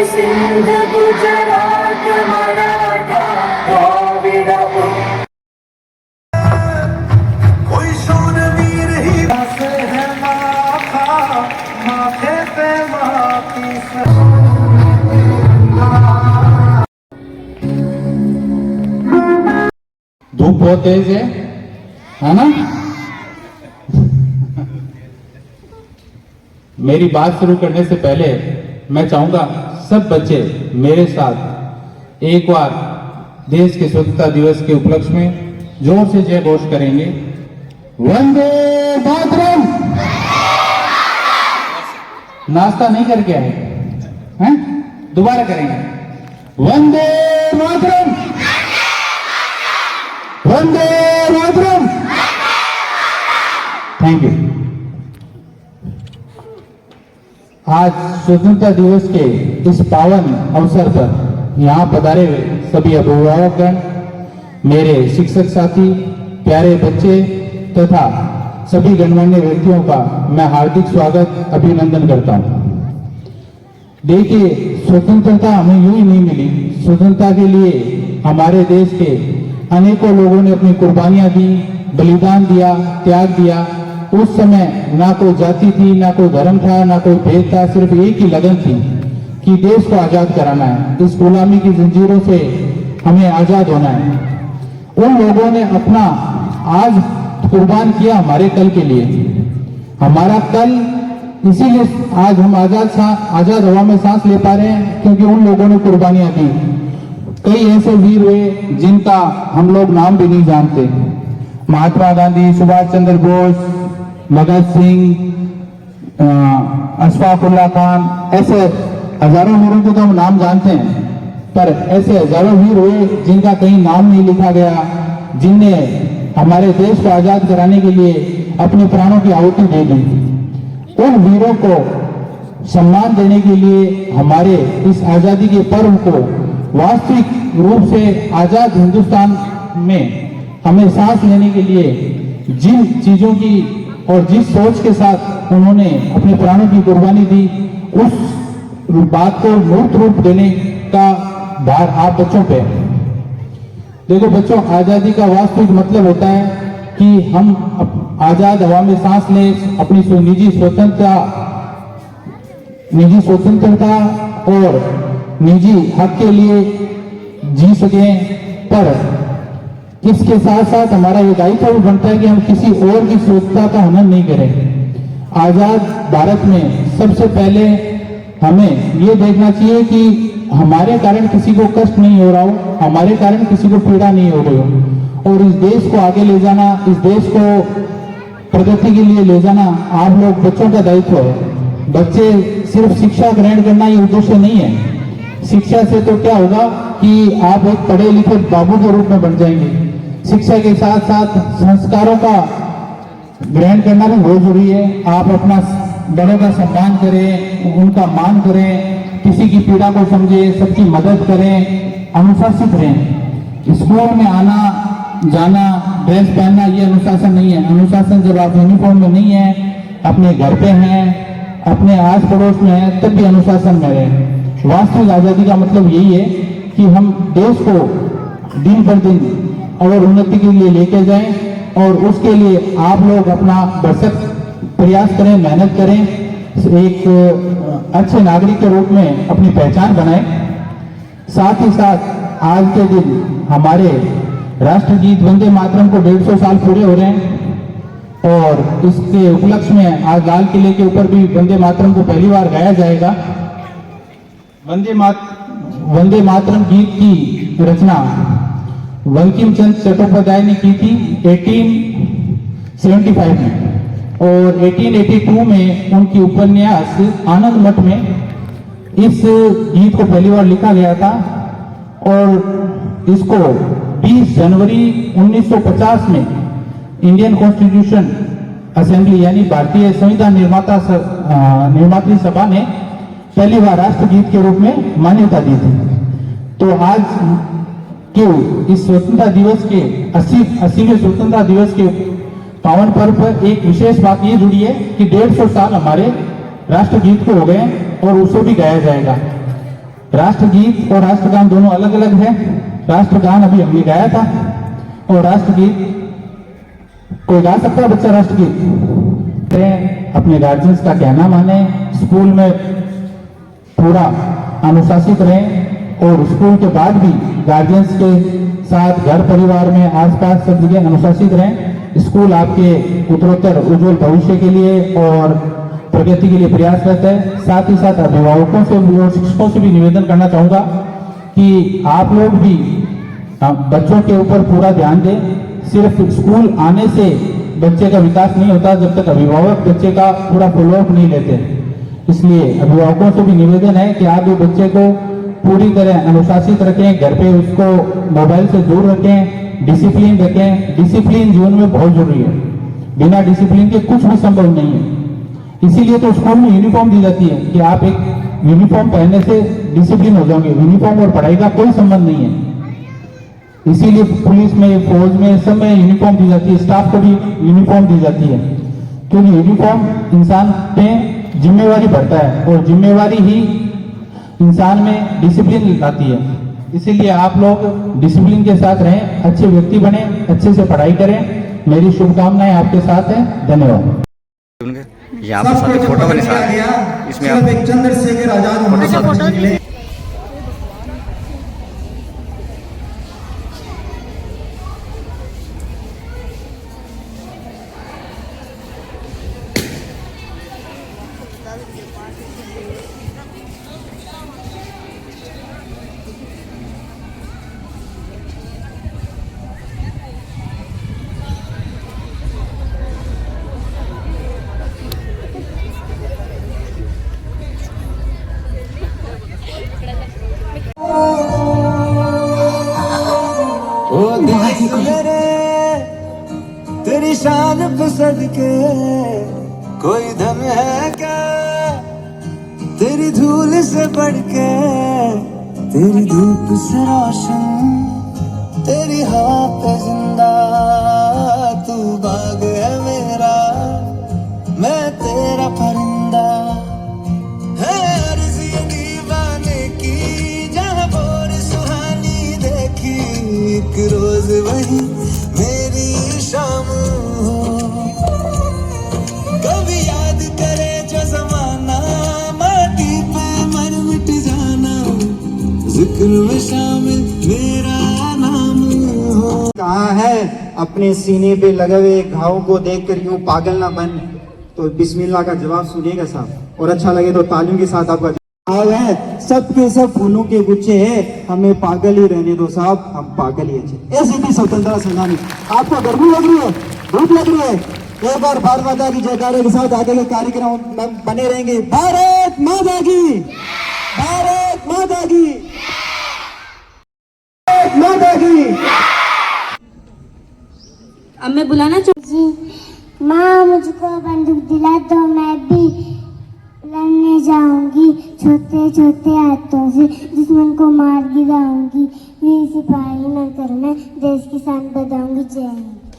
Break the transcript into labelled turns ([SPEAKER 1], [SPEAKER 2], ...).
[SPEAKER 1] सिंध गुजरात मराठा द्राविड कोई शूरवीर ही बसे है माथा माथे पे माती
[SPEAKER 2] धूप बहुत तेज है ना? मेरी बात शुरू करने से पहले मैं चाहूंगा सब बच्चे मेरे साथ एक बार देश के स्वतंत्रता दिवस के उपलक्ष्य में जोर से जय घोष करेंगे। वंदे मातरम। नाश्ता नहीं करके आए हैं? दोबारा करेंगे। वंदे मातरम, वंदे मातरम। Thank you. आज स्वतंत्रता दिवस के इस पावन अवसर पर यहाँ पधारे हुए सभी अभिभावकगण, मेरे शिक्षक साथी, प्यारे बच्चे तथा सभी गणमान्य व्यक्तियों का मैं हार्दिक स्वागत अभिनंदन करता हूँ। देखिए, स्वतंत्रता हमें यूं ही नहीं मिली। स्वतंत्रता के लिए हमारे देश के अनेकों लोगों ने अपनी कुर्बानियां दी, बलिदान दिया, त्याग दिया। उस समय ना कोई जाति थी, ना कोई धर्म था, ना कोई भेद था, सिर्फ एक ही लगन थी कि देश को आजाद कराना है, इस गुलामी की जंजीरों से हमें आजाद होना है। उन लोगों ने अपना आज कुर्बान किया हमारे कल के लिए। हमारा कल इसीलिए आज हम आजाद हवा में सांस ले पा रहे हैं क्योंकि उन लोगों ने कुर्बानियां दी। कई ऐसे वीर हुए जिनका हम लोग नाम भी नहीं जानते। महात्मा गांधी, सुभाष चंद्र बोस, भगत सिंह, अशफाकुल्ला खान, ऐसे हजारों वीरों को तो हम नाम जानते हैं, पर ऐसे हजारों वीर हुए जिनका कहीं नाम नहीं लिखा गया, जिनने हमारे देश को आजाद कराने के लिए अपने प्राणों की आहुति दे दी। उन वीरों को सम्मान देने के लिए हमारे इस आजादी के पर्व को वास्तविक रूप से आजाद हिंदुस्तान में हमें सांस लेने के लिए जिन चीजों की और जिस सोच के साथ उन्होंने अपने प्राणों की कुर्बानी दी, उस बात को मूर्त रूप देने का भार आप बच्चों पे। देखो बच्चों, आजादी का वास्तविक मतलब होता है कि हम आजाद हवा में सांस लें, अपनी निजी स्वतंत्रता और निजी हक के लिए जी सकें, पर इसके साथ साथ हमारा ये दायित्व भी बनता है कि हम किसी और की स्वतंत्रता का हनन नहीं करें। आजाद भारत में सबसे पहले हमें ये देखना चाहिए कि हमारे कारण किसी को कष्ट नहीं हो रहा हो, हमारे कारण किसी को पीड़ा नहीं हो रही हो, और इस देश को आगे ले जाना, इस देश को प्रगति के लिए ले जाना आप लोग बच्चों का दायित्व है। बच्चे सिर्फ शिक्षा ग्रहण करना ये उद्देश्य नहीं है। शिक्षा से तो क्या होगा कि आप एक पढ़े लिखे बाबू के रूप में बन जाएंगे। शिक्षा के साथ साथ संस्कारों का ग्रहण करना भी बहुत जरूरी है। आप अपना बड़ों का सम्मान करें, उनका मान करें, किसी की पीड़ा को समझे, सबकी मदद करें, अनुशासित रहें। स्कूल में आना जाना, ड्रेस पहनना ये अनुशासन नहीं है। अनुशासन जब आप यूनिफॉर्म में नहीं है, अपने घर पे हैं, अपने आस पड़ोस में है, तब भी अनुशासन में रहें। वास्तविक आजादी का मतलब यही है कि हम देश को दिन पर दिन और उन्नति के लिए लेके जाएं, और उसके लिए आप लोग अपना भरसक प्रयास करें, मेहनत करें, एक अच्छे नागरिक के रूप में अपनी पहचान बनाएं। साथ ही साथ आज के दिन हमारे राष्ट्रगीत वंदे मातरम को 150 साल पूरे हो रहे हैं, और इसके उपलक्ष्य में आज लाल किले के ऊपर भी वंदे मातरम को पहली बार गाया जाएगा। वंदे मातरम गीत की रचना बंकिम चंद्र चट्टोपाध्याय ने की थी 1875 में, और 1882 में उनकी उपन्यास आनंद मठ में इस गीत को पहली बार लिखा गया था, और इसको 20 जनवरी 1950 में इंडियन कॉन्स्टिट्यूशन असेंबली यानी भारतीय संविधान निर्मात्री सभा ने पहली बार राष्ट्रगीत के रूप में मान्यता दी थी। तो आज के इस स्वतंत्रता दिवस के 80वें स्वतंत्रता दिवस के पावन पर्व पर एक विशेष बात ये जुड़ी है कि 150 साल हमारे राष्ट्रगीत को हो गए और उसे भी गाया जाएगा। राष्ट्रगीत और राष्ट्रगान दोनों अलग अलग है। राष्ट्रगान अभी हमने गाया था और राष्ट्रगीत कोई गा सकता है बच्चा राष्ट्रगीत? अपने गार्जियंस का कहना माने, स्कूल में पूरा अनुशासित रहें और स्कूल के बाद भी गार्जियंस के साथ घर परिवार में आसपास सब जगह अनुशासित रहें। स्कूल आपके उत्तरोत्तर उज्जवल भविष्य के लिए और प्रगति के लिए प्रयासरत है। साथ ही साथ अभिभावकों से और शिक्षकों से भी निवेदन करना चाहूंगा कि आप लोग भी बच्चों के ऊपर पूरा ध्यान दें। सिर्फ स्कूल आने से बच्चे का विकास नहीं होता जब तक अभिभावक बच्चे का पूरा फॉलोअप नहीं लेते। इसलिए अभिभावकों से भी निवेदन है कि आप भी बच्चे को पूरी तरह अनुशासित रखें, घर पे उसको मोबाइल से दूर रखें, डिसिप्लिन रखें। डिसिप्लिन जीवन में बहुत जरूरी है, बिना डिसिप्लिन के कुछ भी संभव नहीं है। इसीलिए तो स्कूल में यूनिफॉर्म दी जाती है कि आप एक यूनिफॉर्म पहनने से डिसिप्लिन हो जाओगे। यूनिफॉर्म और पढ़ाई का कोई संबंध नहीं है। इसीलिए पुलिस में, फौज में, सब में यूनिफॉर्म दी जाती है, स्टाफ को भी यूनिफॉर्म दी जाती है, क्योंकि यूनिफॉर्म इंसान पे जिम्मेवारी भरता है और जिम्मेवारी ही इंसान में डिसिप्लिन लाती है। इसीलिए आप लोग डिसिप्लिन के साथ रहें, अच्छे व्यक्ति बने, अच्छे से पढ़ाई करें। मेरी शुभकामनाएं आपके साथ हैं। धन्यवाद।
[SPEAKER 3] यहाँ पर सारे फोटो का निशान है, इसमें आप
[SPEAKER 1] एक चंद्रशेखर आजाद
[SPEAKER 3] फोटो
[SPEAKER 1] निकले। ओ देख मेरे तेरी शान पे सदके, कोई धन है क्या तेरी धूल से बढ़ के, तेरी धूप से रोशन, तेरी हवा पे जिंदा, तू बाग है मेरा, मैं तेरा परिंदा। है अर्ज़ ये दीवाने की, जहाँ बोर सुहानी देखी, एक रोज वही मेरी शाम हो। कभी याद करे जो जमाना, माटी पे मर मिट जाना, जिक्र में शामिल मेरा नाम हो।
[SPEAKER 4] कहा है अपने सीने पे लगे हुए घाव को देखकर यूं पागल ना बन। तो बिस्मिल्लाह का जवाब सुनिएगा साहब, और अच्छा लगे तो तालियों के साथ आपका जवाब है। सबके सब फूलों के गुच्छे हैं, हमें पागल ही रहने दो साहब, हम पागल ही अच्छे। ऐसे भी स्वतंत्रता सेनानी। आपको गर्मी लग रही है, धूप लग रही है, एक बार भारत माता की जयकारे के साथ आगे के कार्यक्रम में बने रहेंगे। भारत माता की, भारत माता की, भारत माता की।
[SPEAKER 5] अब मैं बुलाना
[SPEAKER 6] जी माँ, मुझको बंदूक दिला दो, मैं भी लड़ने जाऊंगी छोटे छोटे हाथों से, दुश्मन को मार गिराऊंगी, वीर सिपाही बनकर मैं देश की शान बढ़ाऊंगी। जय हिंद।